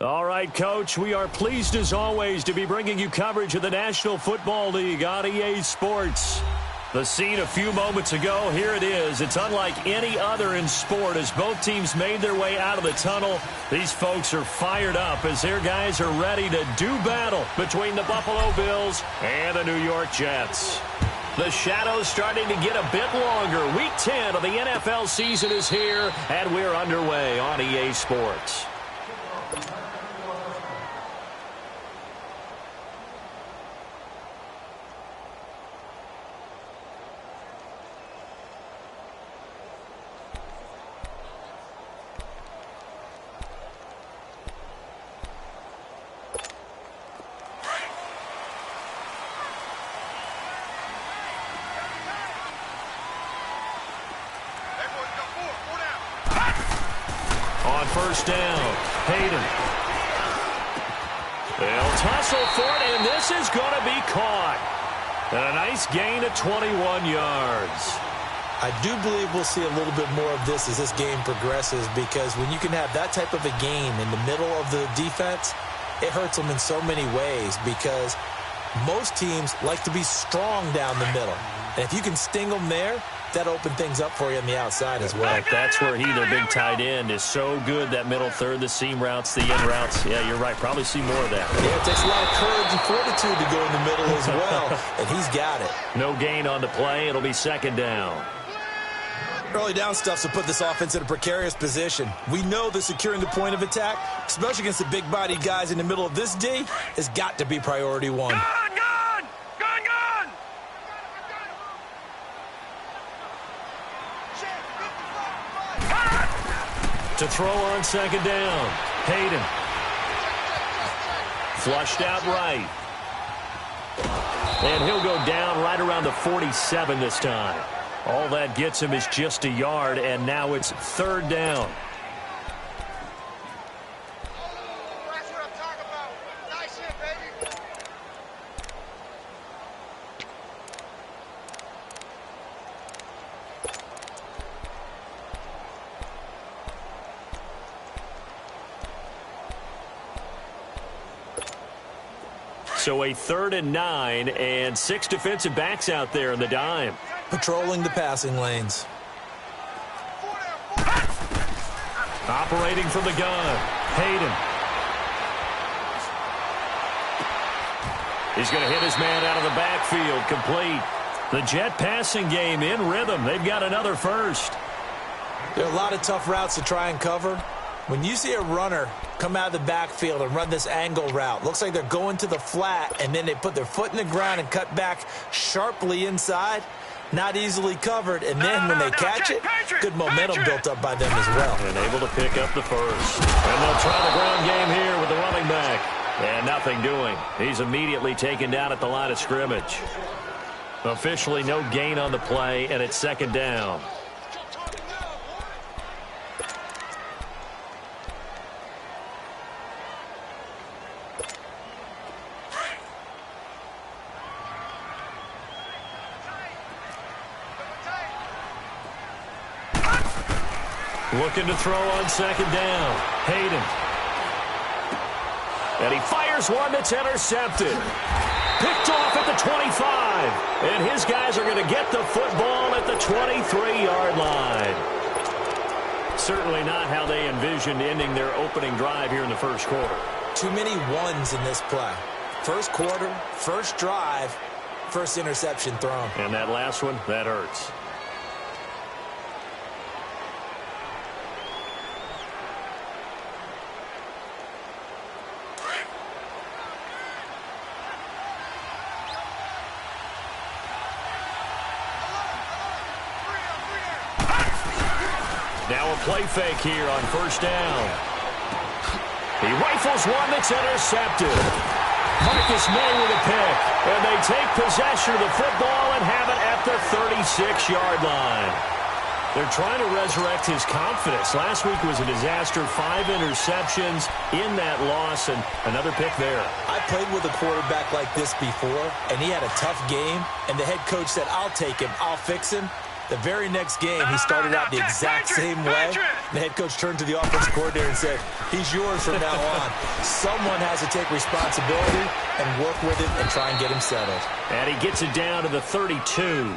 All right, Coach, we are pleased as always to be bringing you coverage of the National Football League on EA Sports. The scene a few moments ago, here it is. It's unlike any other in sport as both teams made their way out of the tunnel. These folks are fired up as their guys are ready to do battle between the Buffalo Bills and the New York Jets. The shadow's starting to get a bit longer. Week 10 of the NFL season is here, and we're underway on EA Sports. On first down, Hayden. They'll tussle for it, and this is going to be caught. And a nice gain of 21 yards. I do believe we'll see a little bit more of this as this game progresses, because when you can have that type of a gain in the middle of the defense, it hurts them in so many ways, because most teams like to be strong down the middle. And if you can sting them there, that open things up for you on the outside as well. That's where their big tight end, is so good, that middle third, the seam routes, the in routes. Yeah, you're right. Probably see more of that. Yeah, it takes a lot of courage and fortitude to go in the middle as well, and he's got it. No gain on the play. It'll be second down. Early down stuff to put this offense in a precarious position. We know that securing the point of attack, especially against the big-bodied guys in the middle of this D, has got to be priority one. To throw on second down, Hayden. Flushed out right. And he'll go down right around the 47 this time. All that gets him is just a yard, and now it's third down. That's what I'm talking about. Nice hit, baby. So a 3rd and 9, and 6 defensive backs out there in the dime. Patrolling the passing lanes. Operating from the gun, Hayden. He's going to hit his man out of the backfield, complete. The Jet passing game in rhythm. They've got another first. There are a lot of tough routes to try and cover. When you see a runner come out of the backfield and run this angle route, looks like they're going to the flat, and then they put their foot in the ground and cut back sharply inside. Not easily covered, and then when they catch it, good momentum built up by them as well. And able to pick up the first. And they'll try the ground game here with the running back. And nothing doing. He's immediately taken down at the line of scrimmage. Officially no gain on the play, and it's second down. Looking to throw on second down. Hayden. And he fires one that's intercepted. Picked off at the 25. And his guys are going to get the football at the 23-yard line. Certainly not how they envisioned ending their opening drive here in the first quarter. Too many ones in this play. First quarter, first drive, first interception thrown. And that last one, that hurts. Now a play fake here on first down. He rifles one that's intercepted. Marcus May with a pick. And they take possession of the football and have it at the 36-yard line. They're trying to resurrect his confidence. Last week was a disaster. 5 interceptions in that loss, and another pick there. I played with a quarterback like this before, and he had a tough game, and the head coach said, I'll take him, I'll fix him. The very next game, he started out the exact same way. The head coach turned to the offensive coordinator and said, he's yours from now on. Someone has to take responsibility and work with him and try and get him settled. And he gets it down to the 32.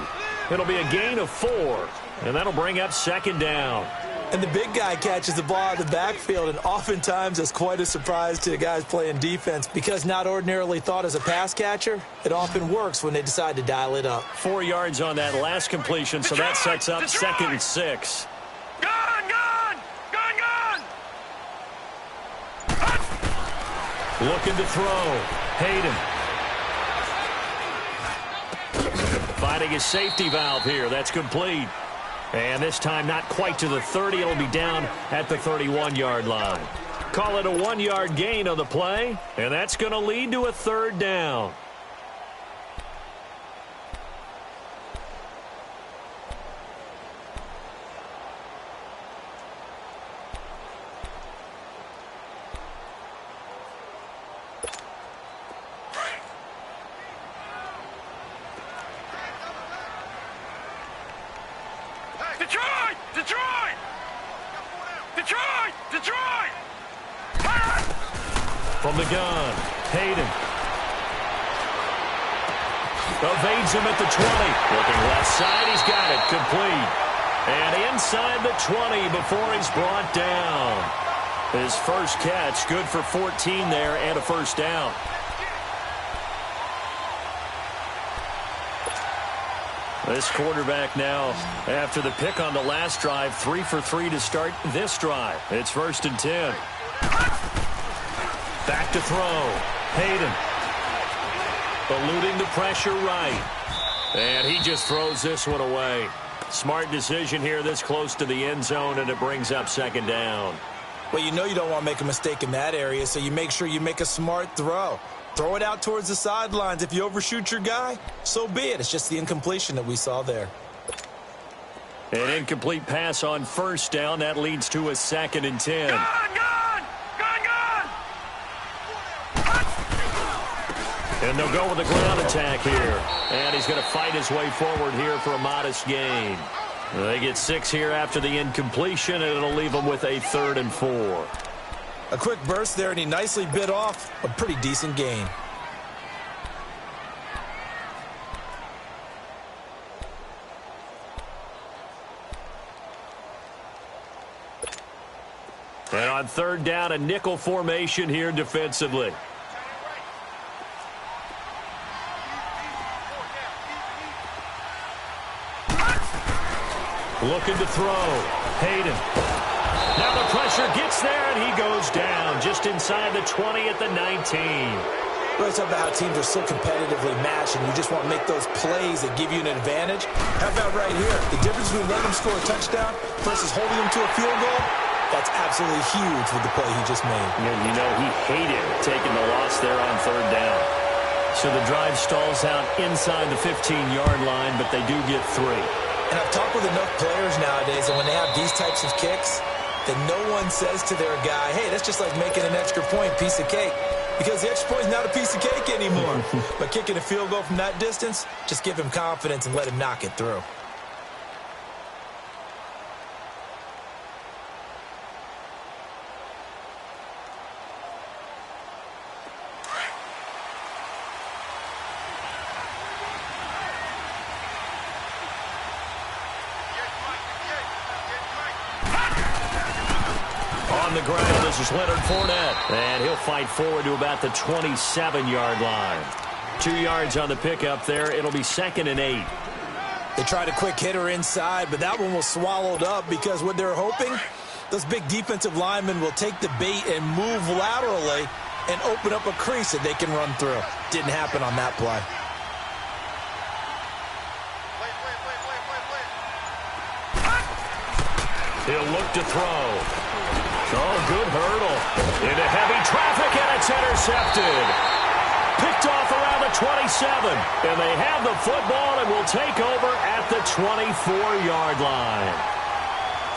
It'll be a gain of 4, and that'll bring up second down. And the big guy catches the ball out of the backfield, and oftentimes that's quite a surprise to the guys playing defense because not ordinarily thought as a pass catcher, it often works when they decide to dial it up. 4 yards on that last completion, so that sets up second and 6. Looking to throw. Hayden. Finding his safety valve here. That's complete. And this time not quite to the 30. It'll be down at the 31-yard line. Call it a 1-yard gain on the play, and that's going to lead to a third down. From the gun, Hayden. Evades him at the 20. Looking left side, he's got it, complete. And inside the 20 before he's brought down. His first catch, good for 14 there and a first down. This quarterback now, after the pick on the last drive, 3 for 3 to start this drive. It's 1st and 10. Back to throw. Hayden. Eluding the pressure right. And he just throws this one away. Smart decision here this close to the end zone, and it brings up second down. Well, you know you don't want to make a mistake in that area, so you make sure you make a smart throw. Throw it out towards the sidelines. If you overshoot your guy, so be it. It's just the incompletion that we saw there. An incomplete pass on first down. That leads to a 2nd and 10. And they'll go with the ground attack here. And he's going to fight his way forward here for a modest gain. They get 6 here after the incompletion, and it'll leave them with a 3rd and 4. A quick burst there, and he nicely bit off a pretty decent gain. And on 3rd down, a nickel formation here defensively. Looking to throw. Hayden. Now the pressure gets there, and he goes down just inside the 20 at the 19. Well, it's about how teams are so competitively matched, and you just want to make those plays that give you an advantage. How about right here? The difference between letting them score a touchdown versus holding them to a field goal, that's absolutely huge with the play he just made. You know, he hated taking the loss there on 3rd down. So the drive stalls out inside the 15-yard line, but they do get 3. And I've talked with enough players nowadays, and when they have these types of kicks, that no one says to their guy, hey, that's just like making an extra point, piece of cake. Because the extra point is not a piece of cake anymore. But kicking a field goal from that distance, just give him confidence and let him knock it through. On the ground, this is Leonard Fournette. And he'll fight forward to about the 27-yard line. 2 yards on the pickup there. It'll be 2nd and 8. They tried a quick hitter inside, but that one was swallowed up because what they're hoping, those big defensive linemen will take the bait and move laterally and open up a crease that they can run through. Didn't happen on that play. He'll look to throw. Oh, good hurdle. Into heavy traffic, and it's intercepted. Picked off around the 27. And they have the football and will take over at the 24-yard line.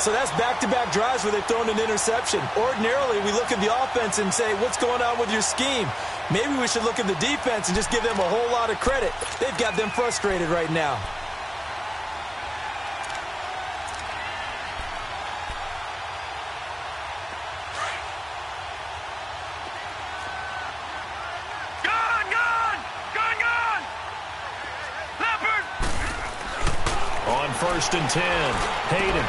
So that's back-to-back drives where they've thrown an interception. Ordinarily, we look at the offense and say, what's going on with your scheme? Maybe we should look at the defense and just give them a whole lot of credit. They've got them frustrated right now. On 1st and 10, Hayden.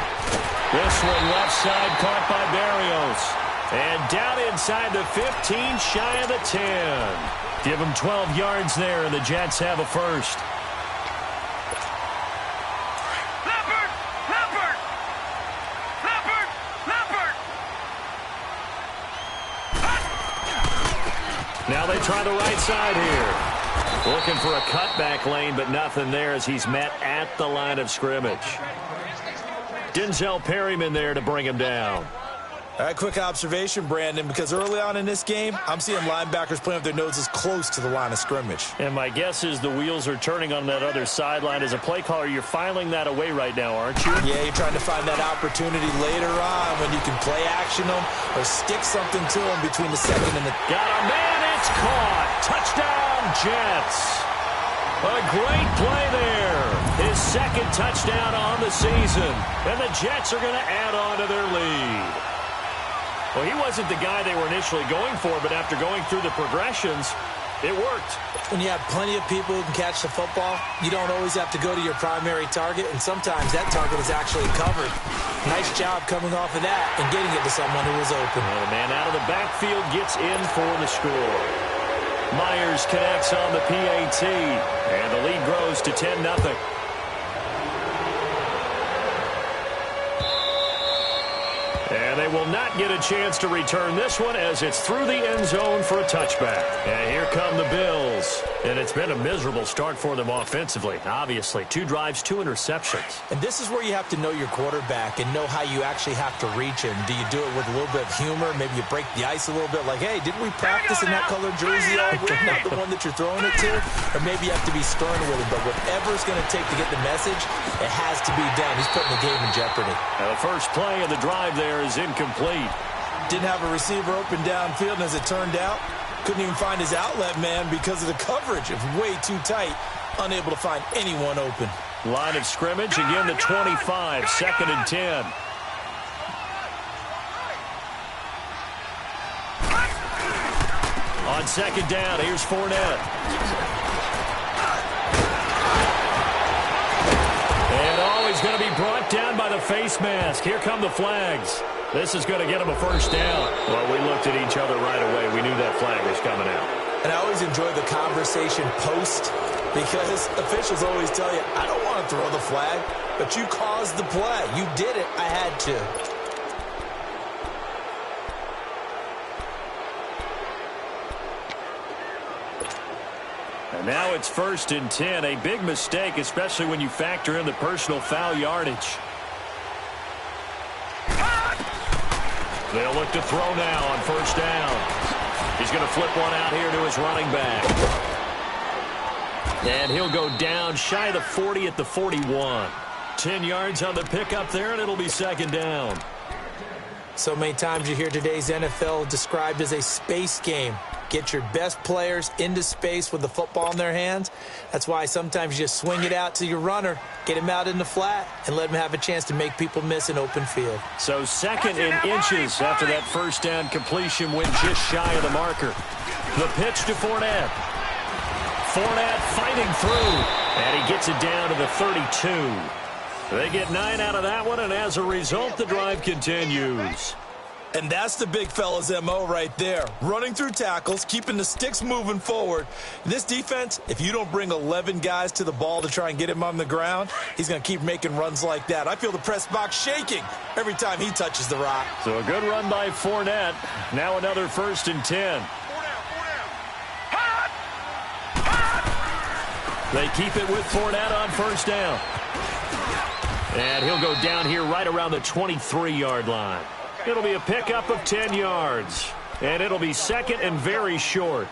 This one left side caught by Barrios. And down inside the 15, shy of the 10. Give them 12 yards there, and the Jets have a first. Now they try the right side here. Looking for a cutback lane, but nothing there as he's met at the line of scrimmage. Denzel Perryman there to bring him down. All right, quick observation, Brandon, because early on in this game, I'm seeing linebackers playing with their noses close to the line of scrimmage. And my guess is the wheels are turning on that other sideline. As a play caller, you're filing that away right now, aren't you? Yeah, you're trying to find that opportunity later on when you can play action them or stick something to them between the second and the... Got a man, it's caught. Touchdown, Jets. A great play there. His second touchdown on the season. And the Jets are going to add on to their lead. Well, he wasn't the guy they were initially going for, but after going through the progressions, it worked. When you have plenty of people who can catch the football, you don't always have to go to your primary target, and sometimes that target is actually covered. Nice job coming off of that and getting it to someone who was open. Well, the man out of the backfield gets in for the score. Myers connects on the PAT, and the lead grows to 10-0. And they will not get a chance to return this one as it's through the end zone for a touchback. And here come the Bills. And it's been a miserable start for them offensively. Obviously, 2 drives, 2 interceptions. And this is where you have to know your quarterback and know how you actually have to reach him. Do you do it with a little bit of humor? Maybe you break the ice a little bit like, hey, didn't we practice in that colored jersey all week? Not the one that you're throwing it to? Or maybe you have to be stern with him. But whatever it's going to take to get the message, it has to be done. He's putting the game in jeopardy. Now, the first play of the drive there is incomplete. Didn't have a receiver open downfield, and as it turned out, couldn't even find his outlet man because of the coverage. It was way too tight, unable to find anyone open. Line of scrimmage, again the 25, 2nd and 10. On 2nd down, here's Fournette. And always going to be brought down by the face mask. Here come the flags. This is going to get him a first down. Well, we looked at each other right away. We knew that flag was coming out. And I always enjoy the conversation post because officials always tell you, I don't want to throw the flag, but you caused the play. You did it. I had to. And now it's 1st and 10. A big mistake, especially when you factor in the personal foul yardage. They'll look to throw now on 1st down. He's going to flip one out here to his running back. And he'll go down shy of the 40 at the 41. 10 yards on the pickup there, and it'll be 2nd down. So many times you hear today's NFL described as a space game. Get your best players into space with the football in their hands. That's why sometimes you just swing it out to your runner, get him out in the flat, and let him have a chance to make people miss an open field. So 2nd and inches after that 1st down completion went just shy of the marker. The pitch to Fournette. Fournette fighting through, and he gets it down to the 32. They get 9 out of that one, and as a result, the drive continues. And that's the big fella's MO right there. Running through tackles, keeping the sticks moving forward. This defense, if you don't bring 11 guys to the ball to try and get him on the ground, he's going to keep making runs like that. I feel the press box shaking every time he touches the rock. So a good run by Fournette. Now another 1st and 10. They keep it with Fournette on 1st down. And he'll go down here right around the 23-yard line. It'll be a pickup of 10 yards. And it'll be 2nd and very short.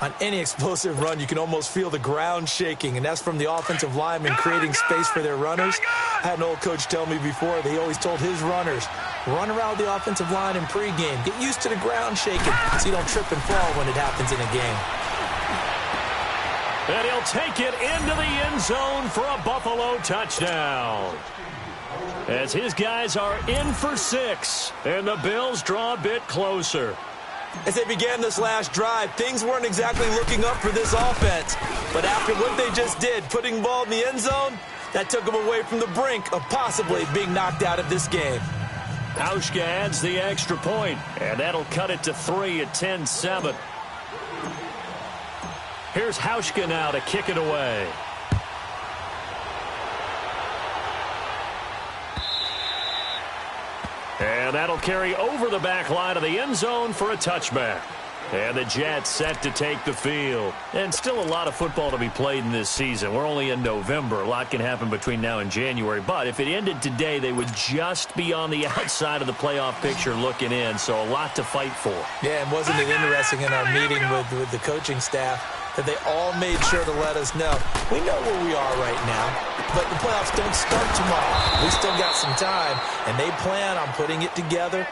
On any explosive run, you can almost feel the ground shaking, and that's from the offensive linemen creating space for their runners. I had an old coach tell me before, they always told his runners, run around the offensive line in pregame. Get used to the ground shaking so you don't trip and fall when it happens in a game. And he'll take it into the end zone for a Buffalo touchdown. As his guys are in for 6, and the Bills draw a bit closer. As they began this last drive, things weren't exactly looking up for this offense. But after what they just did, putting the ball in the end zone, that took them away from the brink of possibly being knocked out of this game. Hauschka adds the extra point, and that'll cut it to 3 at 10-7. Here's Hauschka now to kick it away. And that'll carry over the back line of the end zone for a touchback. And the Jets set to take the field. And still a lot of football to be played in this season. We're only in November. A lot can happen between now and January. But if it ended today, they would just be on the outside of the playoff picture looking in. So a lot to fight for. Yeah, and wasn't it interesting in our meeting with the coaching staff that they all made sure to let us know, we know where we are right now, but the playoffs don't start tomorrow. We still got some time, and they plan on putting it together,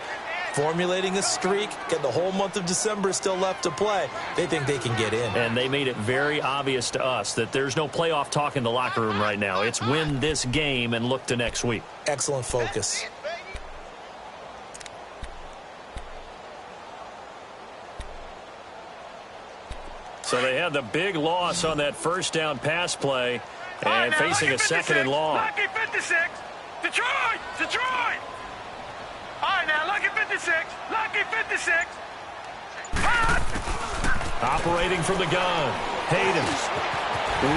formulating a streak, and the whole month of December still left to play. They think they can get in. And they made it very obvious to us that there's no playoff talk in the locker room right now. It's win this game and look to next week. Excellent focus. So they had the big loss on that first down pass play and facing a second and long. Lucky 56. Detroit! Detroit! All right, now, lucky 56. Lucky 56. Operating from the gun. Hayden.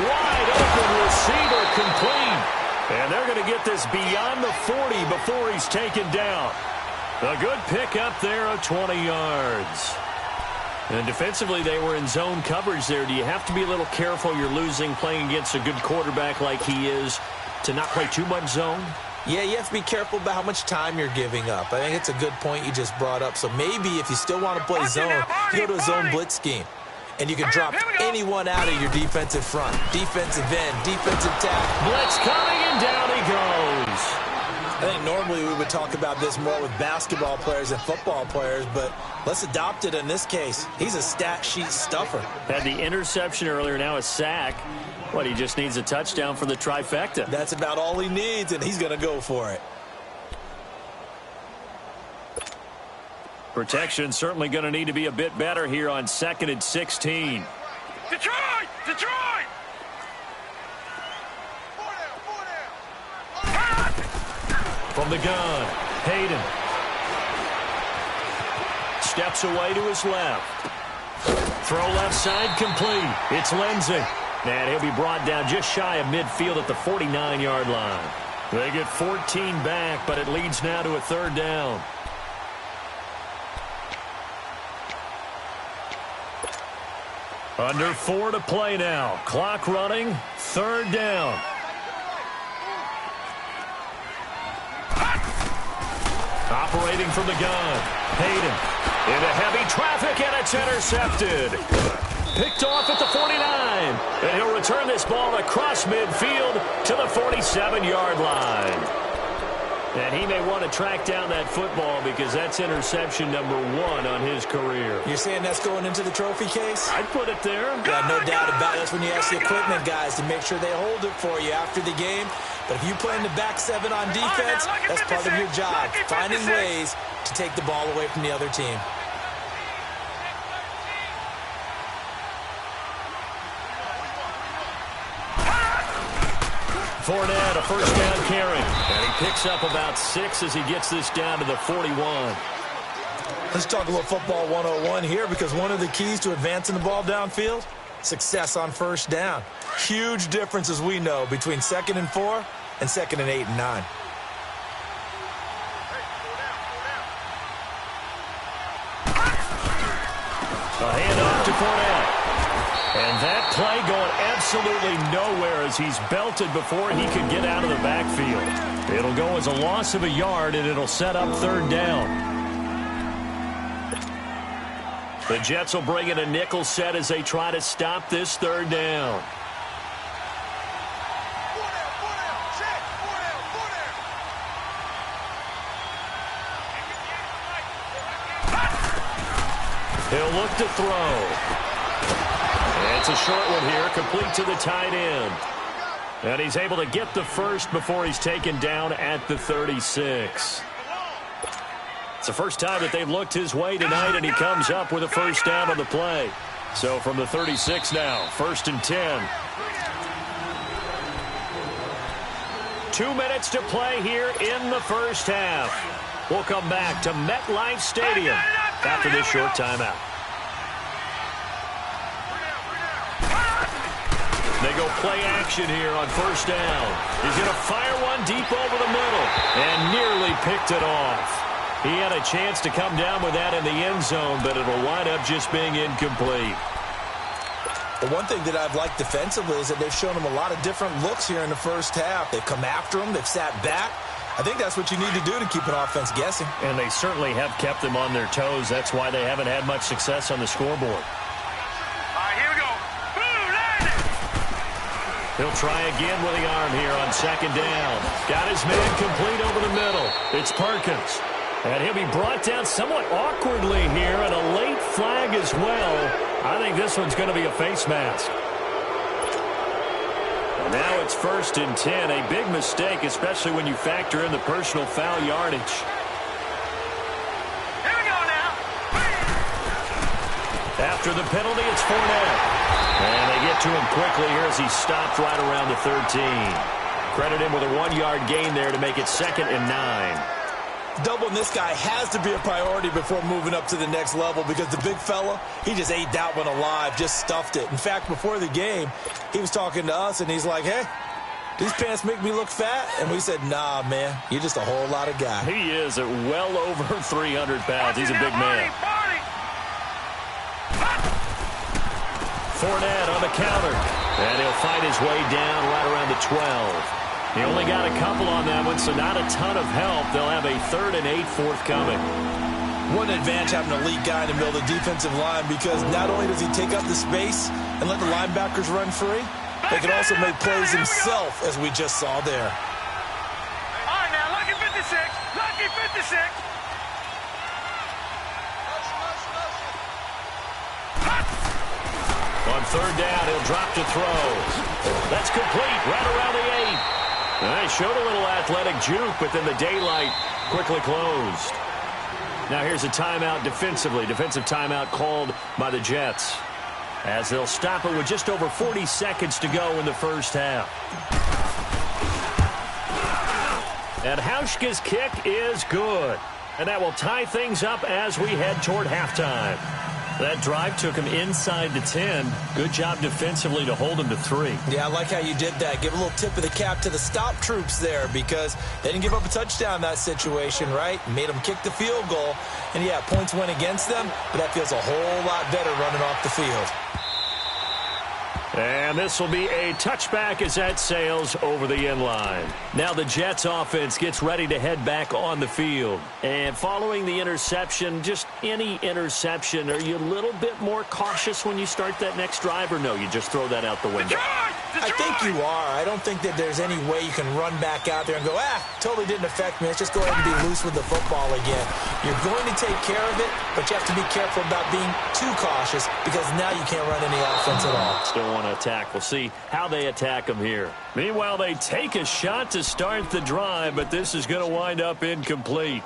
Wide open receiver complete. And they're going to get this beyond the 40 before he's taken down. A good pick up there of 20 yards. And defensively, they were in zone coverage there. Do you have to be a little careful you're losing playing against a good quarterback like he is to not play too much zone? Yeah, you have to be careful about how much time you're giving up. I think it's a good point you just brought up. So maybe if you still want to play zone, you go to a zone blitz scheme. And you can drop anyone out of your defensive front. Defensive end, defensive tackle. Blitz coming, and down he goes. I think normally we would talk about this more with basketball players and football players, but let's adopt it in this case. He's a stat sheet stuffer. Had the interception earlier, now a sack. What, he just needs a touchdown for the trifecta. That's about all he needs, and he's going to go for it. Protection certainly going to need to be a bit better here on 2nd and 16. Detroit! Detroit! From the gun, Hayden. Steps away to his left. Throw left side complete. It's Lindsey. And he'll be brought down just shy of midfield at the 49-yard line. They get 14 back, but it leads now to a 3rd down. Under 4 to play now. Clock running. 3rd down. Operating from the gun. Hayden into heavy traffic, and it's intercepted. Picked off at the 49. And he'll return this ball across midfield to the 47-yard line. And he may want to track down that football because that's interception number 1 on his career. You're saying that's going into the trophy case? I'd put it there. Yeah, no doubt about it. That's when you ask the equipment guys to make sure they hold it for you after the game. But if you play in the back 7 on defense, that's part of your job, finding ways to take the ball away from the other team. Fournette, a first down carry. And he picks up about 6 as he gets this down to the 41. Let's talk about football 101 here, because one of the keys to advancing the ball downfield, success on first down. Huge difference, as we know, between 2nd and 4 and 2nd and 8 and 9. A handoff to Fournette. And that play going absolutely nowhere as he's belted before he could get out of the backfield. It'll go as a loss of a yard, and it'll set up 3rd down. The Jets will bring in a nickel set as they try to stop this 3rd down. He'll look to throw. It's a short one here, complete to the tight end. And he's able to get the first before he's taken down at the 36. It's the first time that they've looked his way tonight, and he comes up with a first down on the play. So from the 36 now, 1st and 10. 2 minutes to play here in the first half. We'll come back to MetLife Stadium after this short timeout. They go play action here on first down. He's going to fire one deep over the middle and nearly picked it off. He had a chance to come down with that in the end zone, but it'll wind up just being incomplete. The one thing that I've liked defensively is that they've shown him a lot of different looks here in the first half. They've come after him. They've sat back. I think that's what you need to do to keep an offense guessing. And they certainly have kept them on their toes. That's why they haven't had much success on the scoreboard. All right, here we go. Boom, landed. He'll try again with the arm here on 2nd down. Got his man complete over the middle. It's Perkins. And he'll be brought down somewhat awkwardly here, and a late flag as well. I think this one's going to be a face mask. And now it's 1st and 10. A big mistake, especially when you factor in the personal foul yardage. Here we go now. After the penalty, it's Fournette. And they get to him quickly here as he stopped right around the 13. Credit him with a 1-yard gain there to make it 2nd and 9. Doubling this guy has to be a priority before moving up to the next level because the big fella, he just ate that one alive, just stuffed it. In fact, before the game, he was talking to us, and he's like, hey, these pants make me look fat? And we said, nah, man, you're just a whole lot of guy. He is at well over 300 pounds. He's a big man. Fournette on the counter, and he'll fight his way down right around the 12. He only got a couple on that one, so not a ton of help. They'll have a 3rd and 8 forthcoming. What an advantage having an elite guy in the middle of the defensive line because not only does he take up the space and let the linebackers run free, he can also make plays himself, as we just saw there. All right, now, lucky 56. Lucky 56. On 3rd down, he'll drop to throw. That's complete right around the 8. They showed a little athletic juke, but then the daylight quickly closed. Now here's a timeout defensively. Defensive timeout called by the Jets, as they'll stop it with just over 40 seconds to go in the first half. And Hauschka's kick is good. And that will tie things up as we head toward halftime. That drive took him inside the 10. Good job defensively to hold him to 3. Yeah, I like how you did that. Give a little tip of the cap to the stop troops there because they didn't give up a touchdown in that situation, right? Made them kick the field goal. And, yeah, points went against them, but that feels a whole lot better running off the field. And this will be a touchback as that sails over the end line. Now the Jets offense gets ready to head back on the field. And following the interception, just any interception, are you a little bit more cautious when you start that next drive, or no, you just throw that out the window? I think you are. I don't think that there's any way you can run back out there and go, totally didn't affect me. Let's just go ahead and be loose with the football again. You're going to take care of it, but you have to be careful about being too cautious because now you can't run any offense at all. Still want to attack. We'll see how they attack them here. Meanwhile, they take a shot to start the drive, but this is going to wind up incomplete.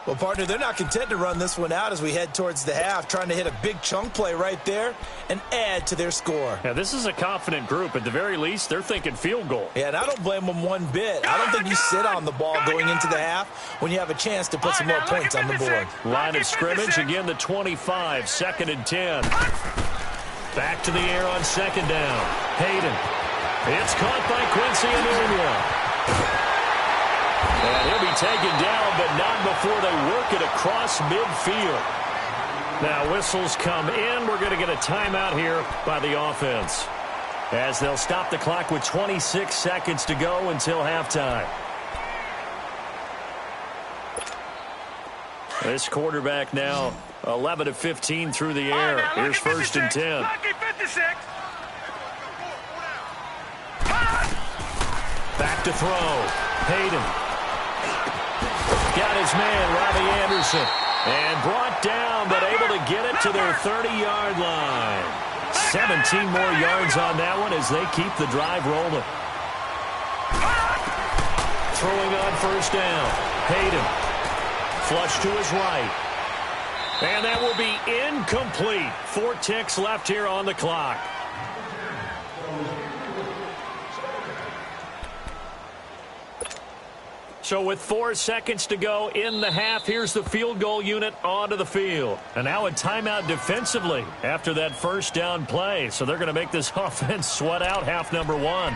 Well, partner, they're not content to run this one out as we head towards the half, trying to hit a big chunk play right there and add to their score. Yeah, this is a confident group. At the very least, they're thinking field goal. Yeah, and I don't blame them one bit. I don't think you sit on the ball going into the half when you have a chance to put some more points on the board. Line of scrimmage, again the 25, 2nd and 10. Back to the air on 2nd down. Hayden. It's caught by Quincy Enunwa. And he'll be taken down, but not before they work it across midfield. Now whistles come in. We're going to get a timeout here by the offense, as they'll stop the clock with 26 seconds to go until halftime. This quarterback now 11 of 15 through the air. Here's 1st and 10. Back to throw. Hayden. Got his man, Robbie Anderson. And brought down, but able to get it to their 30-yard line. 17 more yards on that one as they keep the drive rolling. Throwing on 1st down. Hayden. Flush to his right. And that will be incomplete. 4 ticks left here on the clock. So with 4 seconds to go in the half, here's the field goal unit onto the field. And now a timeout defensively after that first down play. So they're going to make this offense sweat out half number 1.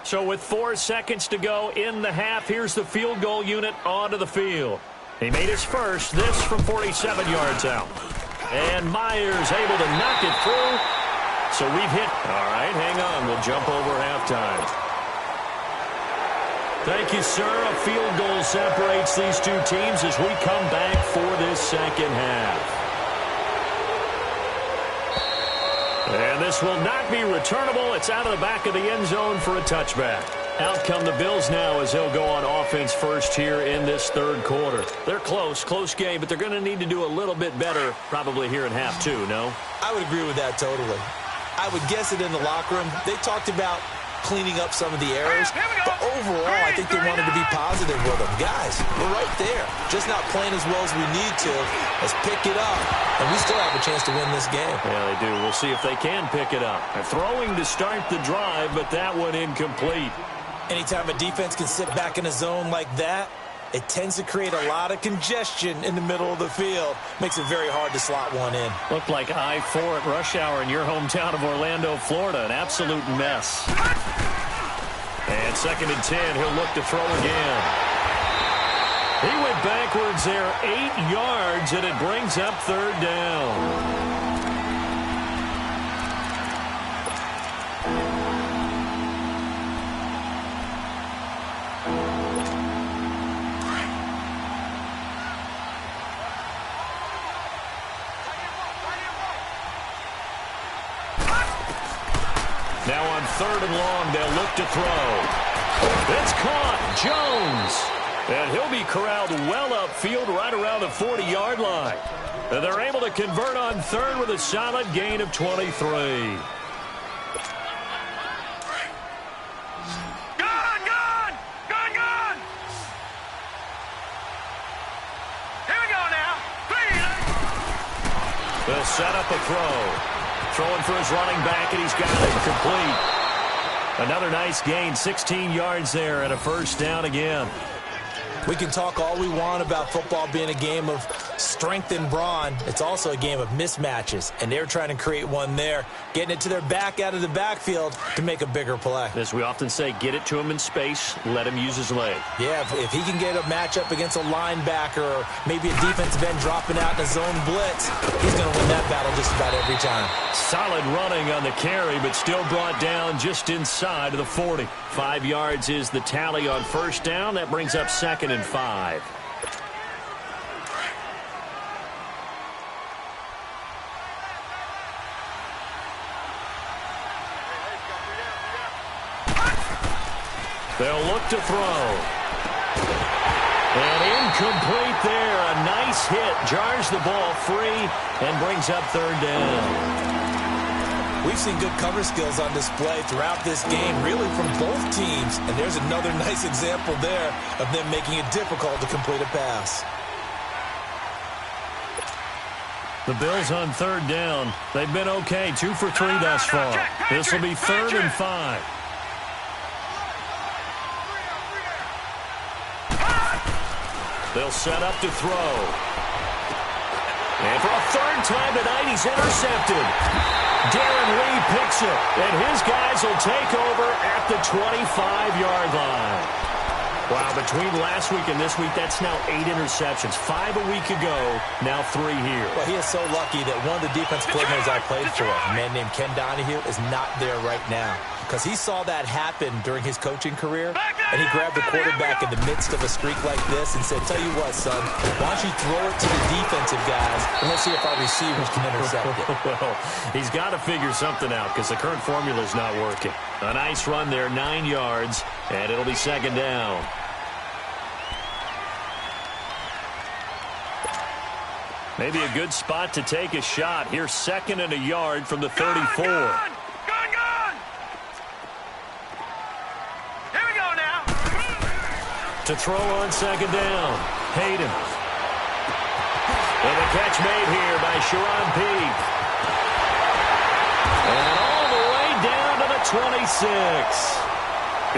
So with 4 seconds to go in the half, here's the field goal unit onto the field. He made his first, this from 47 yards out. And Myers able to knock it through. So we've hit. All right, hang on. We'll jump over halftime. Thank you, sir. A field goal separates these two teams as we come back for this second half. And this will not be returnable. It's out of the back of the end zone for a touchback. Out come the Bills now as they'll go on offense first here in this third quarter. They're close game, but they're going to need to do a little bit better probably here in half 2, no? I would agree with that totally. I would guess it in the locker room. They talked about cleaning up some of the errors, but overall, I think they wanted to be positive with them. Guys, we're right there. Just not playing as well as we need to. Let's pick it up, and we still have a chance to win this game. Yeah, they do. We'll see if they can pick it up. They're throwing to start the drive, but that one incomplete. Anytime a defense can sit back in a zone like that, it tends to create a lot of congestion in the middle of the field. Makes it very hard to slot one in. Looked like I-4 at rush hour in your hometown of Orlando, Florida. An absolute mess. And 2nd and 10. He'll look to throw again. He went backwards there 8 yards, and it brings up 3rd down. Now on 3rd and long, they'll look to throw. It's caught. Jones. And he'll be corralled well upfield right around the 40-yard line. And they're able to convert on 3rd with a solid gain of 23. Gone! Here we go now. They'll set up a throw. Throwing for his running back, and he's got it complete. Another nice gain, 16 yards there, and a 1st down again. We can talk all we want about football being a game of strength and brawn. It's also a game of mismatches, and they're trying to create one there, getting it to their back out of the backfield to make a bigger play. As we often say, get it to him in space, let him use his leg. Yeah, if he can get a matchup against a linebacker or maybe a defensive end dropping out in a zone blitz, he's going to win that battle just about every time. Solid running on the carry, but still brought down just inside of the 40. 5 yards is the tally on 1st down. That brings up 2nd and 5. They'll look to throw. And incomplete there. A nice hit. Jars the ball free and brings up 3rd down. We've seen good cover skills on display throughout this game, really from both teams. And there's another nice example there of them making it difficult to complete a pass. The Bills on 3rd down. They've been okay. 2 for 3 thus far. This will be 3rd and 5. They'll set up to throw. And for a 3rd time tonight, he's intercepted. Darren Lee picks it, and his guys will take over at the 25-yard line. Wow, between last week and this week, that's now 8 interceptions. 5 a week ago, now 3 here. Well, he is so lucky that one of the defense coordinators I played for, a man named Ken Donahue, is not there right now. Because he saw that happen during his coaching career, and he grabbed the quarterback in the midst of a streak like this and said, tell you what, son, why don't you throw it to the defensive guys, and let's see if our receivers can intercept it. Well, he's got to figure something out because the current formula is not working. A nice run there, 9 yards, and it'll be 2nd down. Maybe a good spot to take a shot. Here's 2nd and a yard from the 34. to throw on second down. Hayden. And the catch made here by Sharon Peake. And all the way down to the 26.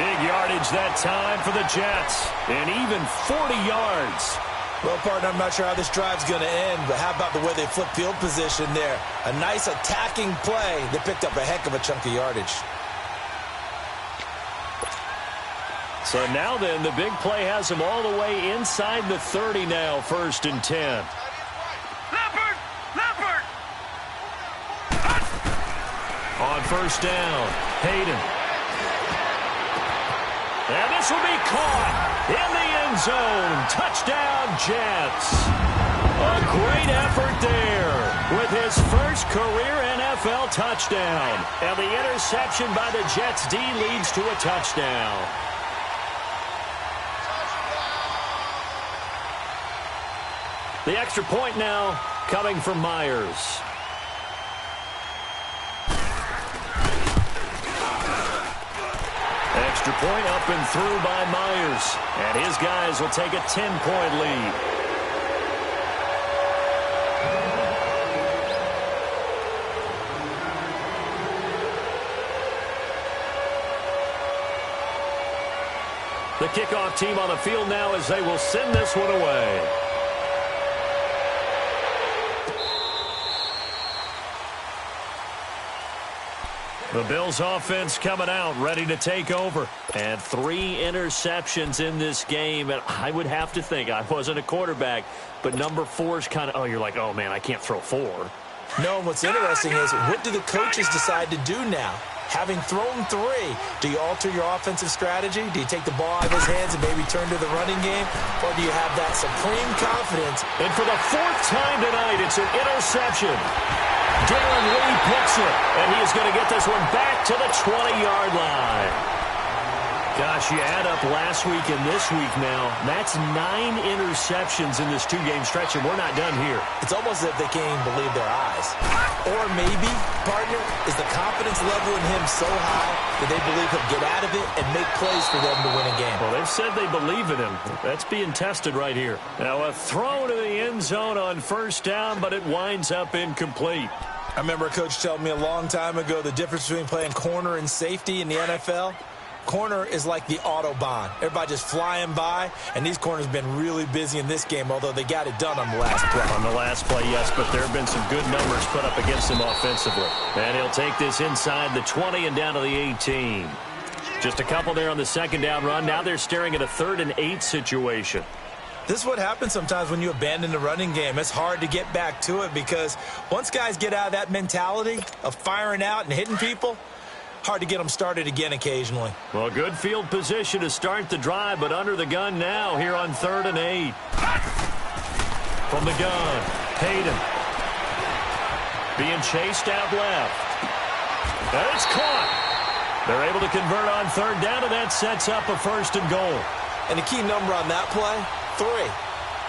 Big yardage that time for the Jets. And even 40 yards. Well, partner, I'm not sure how this drive's going to end, but how about the way they flip field position there? A nice attacking play that picked up a heck of a chunk of yardage. So now then, the big play has him all the way inside the 30 now, 1st and 10. Leopard! Leopard! On 1st down, Hayden. And this will be caught in the end zone. Touchdown, Jets. A great effort there with his first career NFL touchdown. And the interception by the Jets D leads to a touchdown. The extra point now coming from Myers. Extra point up and through by Myers. And his guys will take a 10-point lead. The kickoff team on the field now as they will send this one away. The Bills offense coming out, ready to take over. And 3 interceptions in this game. And I would have to think, I wasn't a quarterback, but number 4 is kind of, you're like, oh, man, I can't throw 4. No, and what's interesting is, what do the coaches decide to do now? Having thrown 3, do you alter your offensive strategy? Do you take the ball out of his hands and maybe turn to the running game? Or do you have that supreme confidence? And for the 4th time tonight, it's an interception. Darren Lee picks it, and he is going to get this one back to the 20-yard line. Gosh, you add up last week and this week now, that's 9 interceptions in this 2-game stretch, and we're not done here. It's almost as if they can't even believe their eyes. Or maybe, partner, is the confidence level in him so high that they believe he'll get out of it and make plays for them to win a game. Well, they've said they believe in him. That's being tested right here. Now a throw to the end zone on 1st down, but it winds up incomplete. I remember a coach telling me a long time ago the difference between playing corner and safety in the NFL. Corner is like the Autobahn. Everybody just flying by, and these corners have been really busy in this game, although they got it done on the last play. On the last play, yes, but there have been some good numbers put up against him offensively. And he'll take this inside the 20 and down to the 18. Just a couple there on the 2nd down run. Now they're staring at a 3rd and 8 situation. This is what happens sometimes when you abandon the running game. It's hard to get back to it because once guys get out of that mentality of firing out and hitting people, hard to get them started again occasionally. Well, good field position to start the drive, but under the gun now here on 3rd and 8. From the gun, Hayden. Being chased out left. And it's caught. They're able to convert on 3rd down, and that sets up a 1st and goal. And the key number on that play, 3.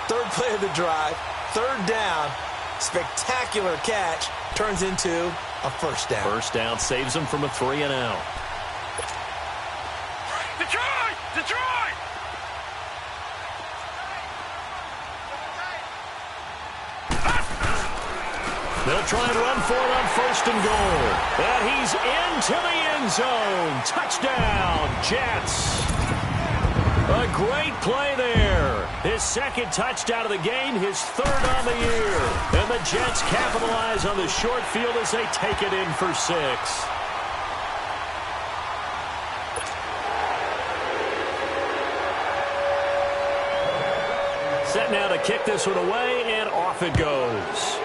3rd play of the drive, 3rd down, spectacular catch, turns into a 1st down. 1st down saves them from a 3 and out. Detroit! Detroit! They'll try and run for it on 1st and goal. And he's into the end zone. Touchdown, Jets. A great play there. His 2nd touchdown of the game, his 3rd on the year. And the Jets capitalize on the short field as they take it in for 6. Set now to kick this one away, and off it goes.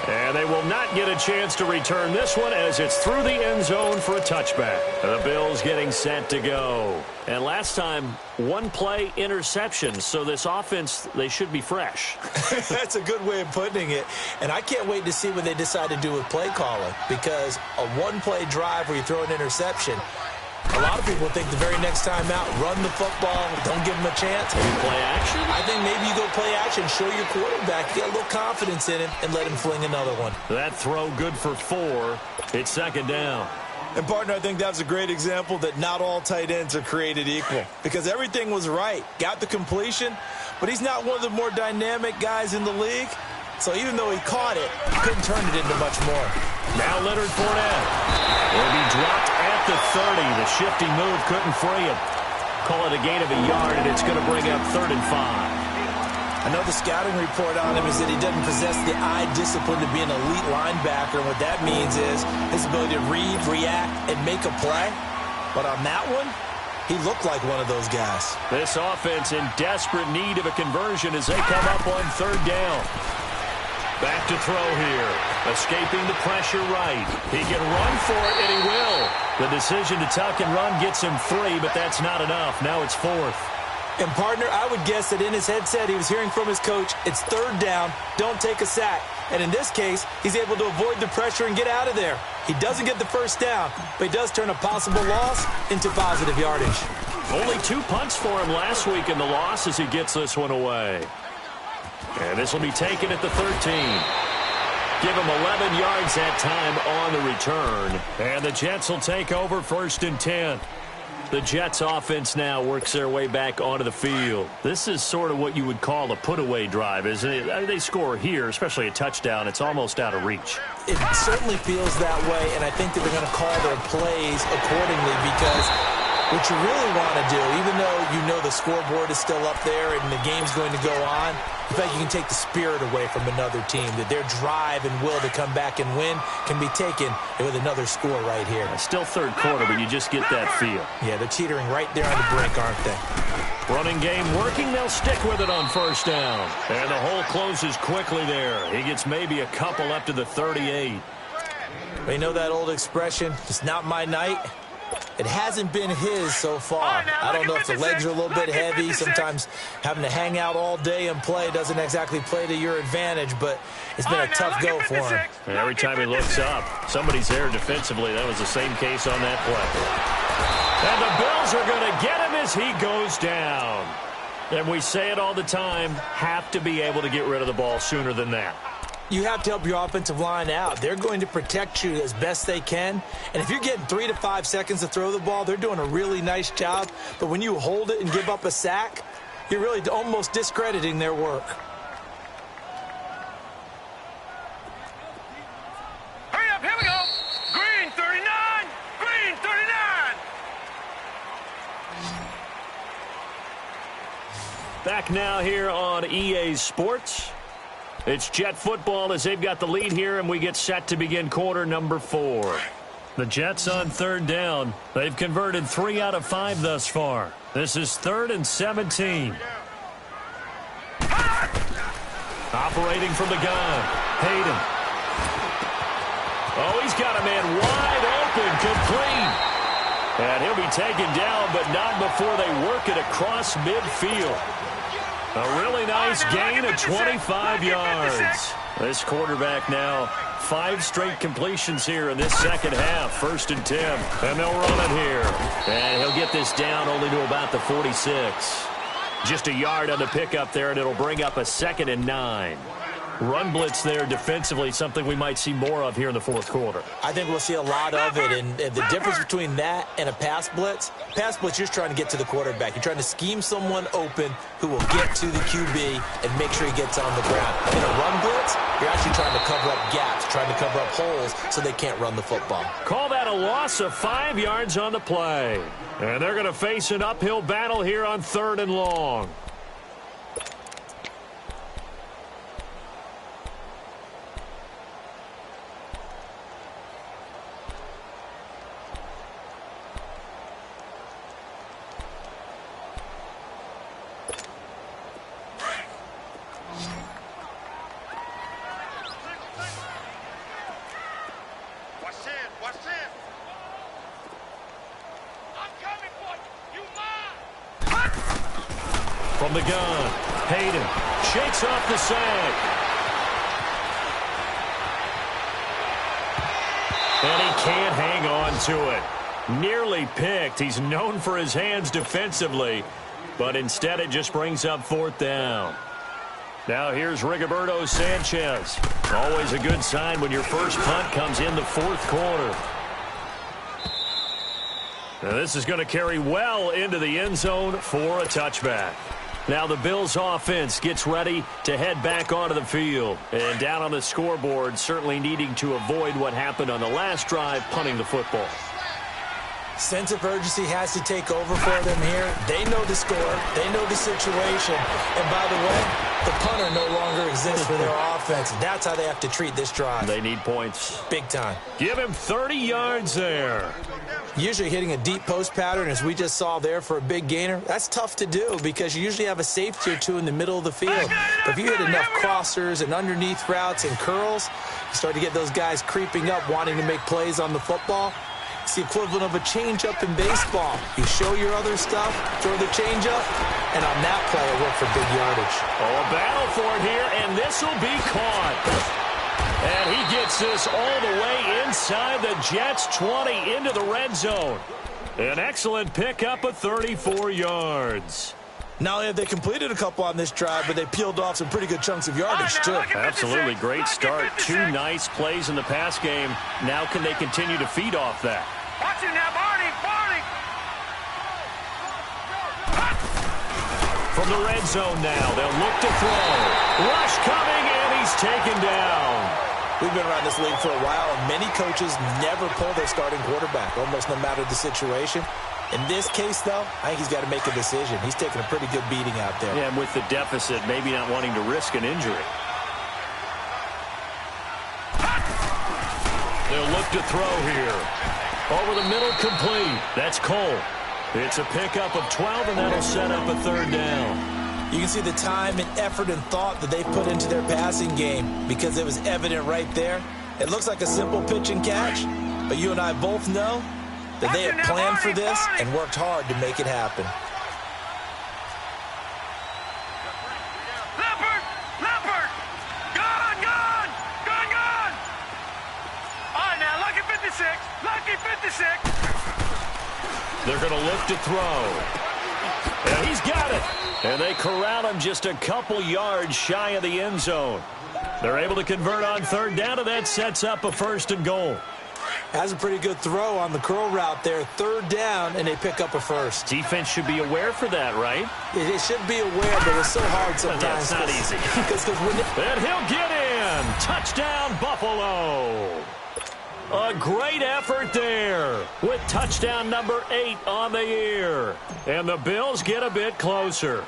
And they will not get a chance to return this one as it's through the end zone for a touchback. The Bills getting set to go. And last time, 1 play interception. So this offense, they should be fresh. That's a good way of putting it. And I can't wait to see what they decide to do with play calling. Because a 1-play drive where you throw an interception, a lot of people think the very next time out, run the football, don't give him a chance. Maybe play action? I think maybe you go play action, show your quarterback, get a little confidence in him, and let him fling another one. That throw good for 4. It's 2nd down. And, partner, I think that's a great example that not all tight ends are created equal because everything was right. Got the completion, but he's not one of the more dynamic guys in the league. So even though he caught it, he couldn't turn it into much more. Now Leonard Fournette will be dropped at the 30. The shifty move couldn't free him. Call it a gain of a yard, and it's going to bring up 3rd and 5. I know the scouting report on him is that he doesn't possess the eye discipline to be an elite linebacker. What that means is his ability to read, react, and make a play. But on that one, he looked like one of those guys. This offense in desperate need of a conversion as they come up on 3rd down. Back to throw here. Escaping the pressure right. He can run for it, and he will. The decision to tuck and run gets him 3, but that's not enough. Now it's 4th. And, partner, I would guess that in his headset he was hearing from his coach, it's 3rd down, don't take a sack. And in this case, he's able to avoid the pressure and get out of there. He doesn't get the 1st down, but he does turn a possible loss into positive yardage. Only 2 punts for him last week in the loss as he gets this one away. And this will be taken at the 13. Give him 11 yards that time on the return. And the Jets will take over 1st and 10. The Jets offense now works their way back onto the field. This is sort of what you would call a put-away drive, isn't it? They score here, especially a touchdown. It's almost out of reach. It certainly feels that way, and I think that they're going to call their plays accordingly because what you really want to do, even though you know the scoreboard is still up there and the game's going to go on, in fact, you can take the spirit away from another team, that their drive and will to come back and win can be taken with another score right here. Still 3rd quarter, but you just get that feel. Yeah, they're teetering right there on the brink, aren't they? Running game working. They'll stick with it on 1st down. And the hole closes quickly there. He gets maybe a couple up to the 38. But you know that old expression, it's not my night? It hasn't been his so far. I don't know if the legs are a little bit heavy. Sometimes having to hang out all day and play doesn't exactly play to your advantage, but it's been a tough go for him. And every time he looks up, somebody's there defensively. That was the same case on that play. And the Bills are going to get him as he goes down. And we say it all the time, have to be able to get rid of the ball sooner than that. You have to help your offensive line out. They're going to protect you as best they can. And if you're getting 3 to 5 seconds to throw the ball, they're doing a really nice job. But when you hold it and give up a sack, you're really almost discrediting their work. Hurry up, here we go. Green 39, green 39. Back now here on EA Sports. It's Jet football as they've got the lead here, and we get set to begin quarter number 4. The Jets on 3rd down. They've converted 3 out of 5 thus far. This is 3rd and 17. Operating from the gun. Hayden. Oh, he's got a man wide open, complete. And he'll be taken down, but not before they work it across midfield. A really nice gain of 25 yards. This quarterback now 5 straight completions here in this second half. 1st and 10. And they'll run it here. And he'll get this down only to about the 46. Just a yard on the pickup there, and it'll bring up a 2nd and 9. Run blitz there defensively, something we might see more of here in the 4th quarter. I think we'll see a lot of it, and the difference between that and a pass blitz, you're just trying to get to the quarterback. You're trying to scheme someone open who will get to the QB and make sure he gets on the ground. In a run blitz, you're actually trying to cover up gaps, trying to cover up holes so they can't run the football. Call that a loss of 5 yards on the play. And they're going to face an uphill battle here on 3rd and long. From the gun, Hayden shakes off the sack. And he can't hang on to it. Nearly picked. He's known for his hands defensively, but instead it just brings up 4th down. Now here's Rigoberto Sanchez. Always a good sign when your first punt comes in the 4th quarter. Now this is going to carry well into the end zone for a touchback. Now the Bills offense gets ready to head back onto the field. And down on the scoreboard, certainly needing to avoid what happened on the last drive, punting the football. Sense of urgency has to take over for them here. They know the score. They know the situation. And by the way, the punter no longer exists for their offense. That's how they have to treat this drive. They need points. Big time. Give him 30 yards there. Usually hitting a deep post pattern, as we just saw there for a big gainer, that's tough to do because you usually have a safety or two in the middle of the field. But if you hit enough crossers and underneath routes and curls, you start to get those guys creeping up, wanting to make plays on the football. It's the equivalent of a changeup in baseball. You show your other stuff, throw the changeup, and on that play, it worked for big yardage. Oh, a battle for it here, and this will be caught. And he gets this all the way inside the Jets' 20 into the red zone. An excellent pickup of 34 yards. Not only have they completed a couple on this drive, but they peeled off some pretty good chunks of yardage, too. Absolutely great start. 2 nice plays in the pass game. Now can they continue to feed off that? Watch him now, Barney! From the red zone now, they'll look to throw. Rush coming, and he's taken down. We've been around this league for a while, and many coaches never pull their starting quarterback, almost no matter the situation. In this case, though, I think he's got to make a decision. He's taking a pretty good beating out there. Yeah, and with the deficit, maybe not wanting to risk an injury. They'll look to throw here. Over the middle, complete. That's Cole. It's a pickup of 12, and that'll set up a third down. You can see the time and effort and thought that they put into their passing game because it was evident right there. It looks like a simple pitch and catch, but you and I both know that they had planned for this and worked hard to make it happen. Leopard! Gone! All right, now, lucky 56. Lucky 56. They're going to look to throw. And he's got it. And they corral him just a couple yards shy of the end zone. They're able to convert on third down, and that sets up a 1st and goal. Has a pretty good throw on the curl route there. Third down, and they pick up a 1st. Defense should be aware for that, right? They should be aware, but it's so hard sometimes. That's not easy. And he'll get in. Touchdown, Buffalo. A great effort there with touchdown number 8 on the year. And the Bills get a bit closer.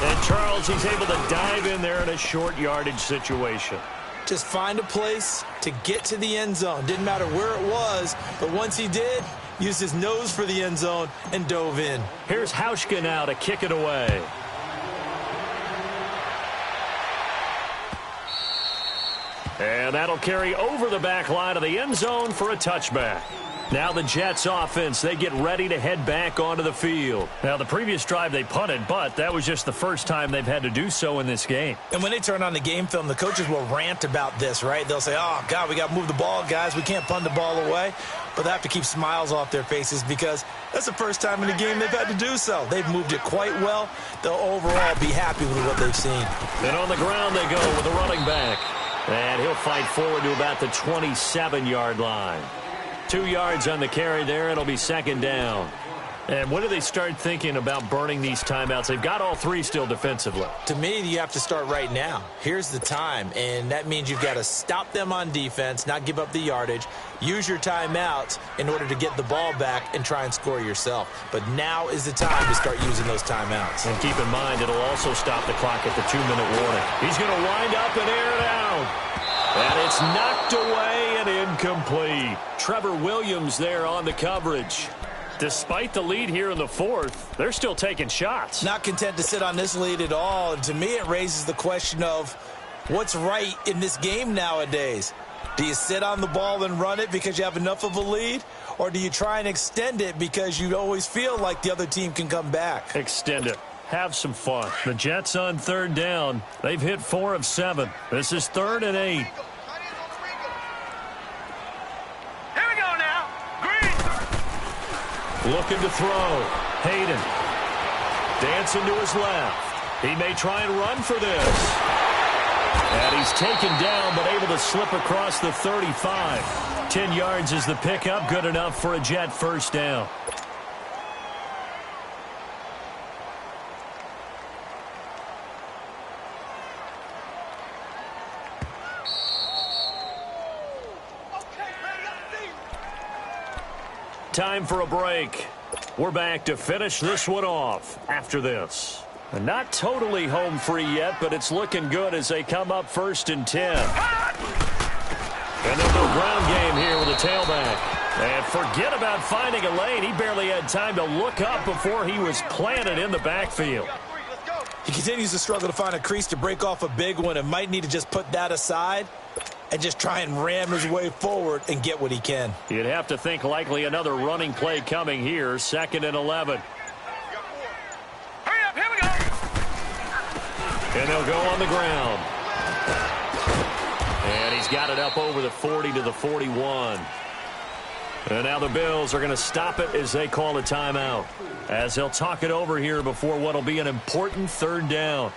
And Charles, he's able to dive in there in a short yardage situation. Just find a place to get to the end zone. Didn't matter where it was, but once he did, used his nose for the end zone and dove in. Here's Hauschka now to kick it away. And that'll carry over the back line of the end zone for a touchback. Now the Jets offense, they get ready to head back onto the field. Now the previous drive they punted, but that was just the first time they've had to do so in this game. And when they turn on the game film, the coaches will rant about this, right? They'll say, oh, God, we got to move the ball, guys. We can't punt the ball away. But they have to keep smiles off their faces because that's the first time in the game they've had to do so. They've moved it quite well. They'll overall be happy with what they've seen. And on the ground they go with the running back. And he'll fight forward to about the 27-yard line. 2 yards on the carry there. It'll be 2nd down. And when do they start thinking about burning these timeouts? They've got all 3 still defensively. To me, you have to start right now. Here's the time, and that means you've got to stop them on defense, not give up the yardage, use your timeouts in order to get the ball back and try and score yourself. But now is the time to start using those timeouts. And keep in mind, it'll also stop the clock at the 2-minute warning. He's going to wind up and air it out. And it's knocked away and incomplete. Trevor Williams there on the coverage. Despite the lead here in the 4th, they're still taking shots. Not content to sit on this lead at all. And to me, it raises the question of what's right in this game nowadays. Do you sit on the ball and run it because you have enough of a lead? Or do you try and extend it because you always feel like the other team can come back? Extend it. Have some fun. The Jets on 3rd down. They've hit 4 of 7. This is 3rd and 8. Looking to throw. Hayden. Dancing to his left. He may try and run for this. And he's taken down, but able to slip across the 35. 10 yards is the pickup, good enough for a Jet first down. Time for a break. We're back to finish this one off after this. Not totally home free yet, but it's looking good as they come up 1st and 10. And they'll go ground game here with a tailback. And forget about finding a lane. He barely had time to look up before he was planted in the backfield. He continues to struggle to find a crease to break off a big one and might need to just put that aside and just try and ram his way forward and get what he can. You'd have to think likely another running play coming here, 2nd and 11. Hurry up, here we go. And they'll go on the ground. And he's got it up over the 40 to the 41. And now the Bills are going to stop it as they call a timeout, as they'll talk it over here before what will be an important 3rd down.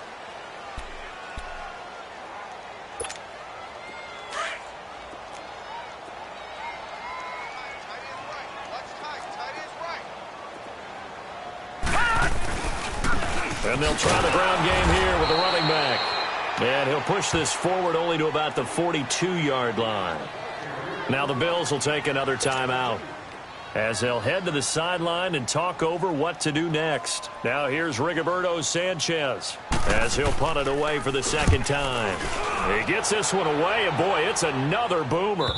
And they'll try the ground game here with the running back. And he'll push this forward only to about the 42-yard line. Now the Bills will take another timeout as they'll head to the sideline and talk over what to do next. Now here's Rigoberto Sanchez as he'll punt it away for the 2nd time. He gets this one away, and boy, it's another boomer.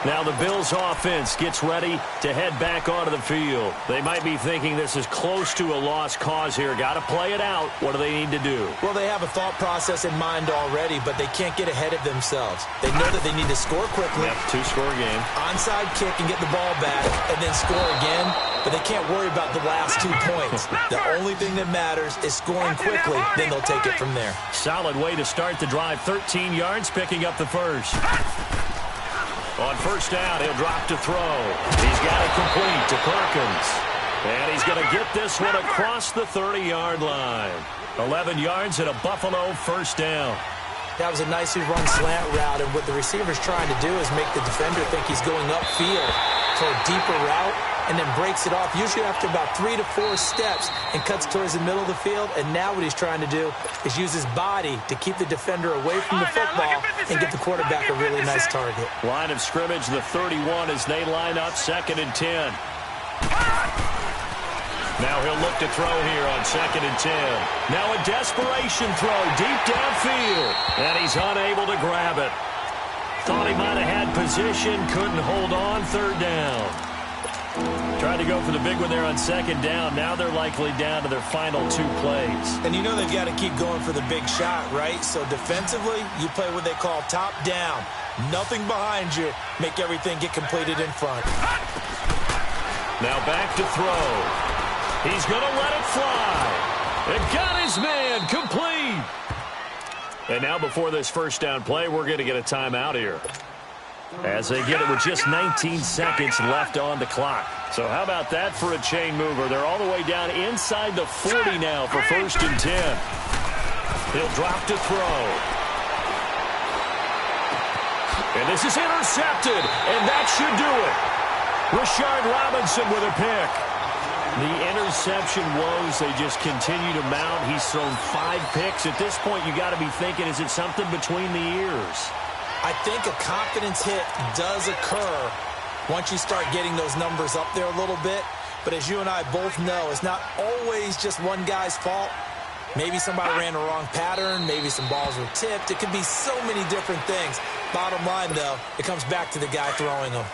Now the Bills offense gets ready to head back onto the field. They might be thinking this is close to a lost cause here. Got to play it out. What do they need to do? Well, they have a thought process in mind already, but they can't get ahead of themselves. They know that they need to score quickly. Yep, 2-score game. Onside kick and get the ball back and then score again, but they can't worry about the last 2 points. The only thing that matters is scoring quickly, then they'll take it from there. Solid way to start the drive. 13 yards, picking up the first. On 1st down, he'll drop to throw. He's got it complete to Perkins. And he's going to get this one across the 30-yard line. 11 yards and a Buffalo 1st down. That was a nicely run slant route, and what the receiver's trying to do is make the defender think he's going upfield for a deeper route, and then breaks it off, usually after about 3 to 4 steps, and cuts towards the middle of the field. And now what he's trying to do is use his body to keep the defender away from the football and get the quarterback a really nice target. Line of scrimmage, the 31, as they line up 2nd and 10. Now he'll look to throw here on 2nd and 10. Now a desperation throw deep downfield, and he's unable to grab it. Thought he might have had position, couldn't hold on. 3rd down. Tried to go for the big one there on 2nd down. Now they're likely down to their final 2 plays. And you know they've got to keep going for the big shot, right? So defensively, you play what they call top down. Nothing behind you. Make everything get completed in front. Now back to throw. He's going to let it fly. And got his man complete. And now before this 1st down play, we're going to get a timeout here, as they get it with just 19 seconds left on the clock. So how about that for a chain mover? They're all the way down inside the 40 now for 1st and 10. He'll drop to throw. And this is intercepted, and that should do it. Rashard Robinson with a pick. The interception woes, they just continue to mount. He's thrown 5 picks. At this point, you got to be thinking, is it something between the ears? I think a confidence hit does occur once you start getting those numbers up there a little bit. But as you and I both know, it's not always just one guy's fault. Maybe somebody ran the wrong pattern. Maybe some balls were tipped. It could be so many different things. Bottom line, though, it comes back to the guy throwing them.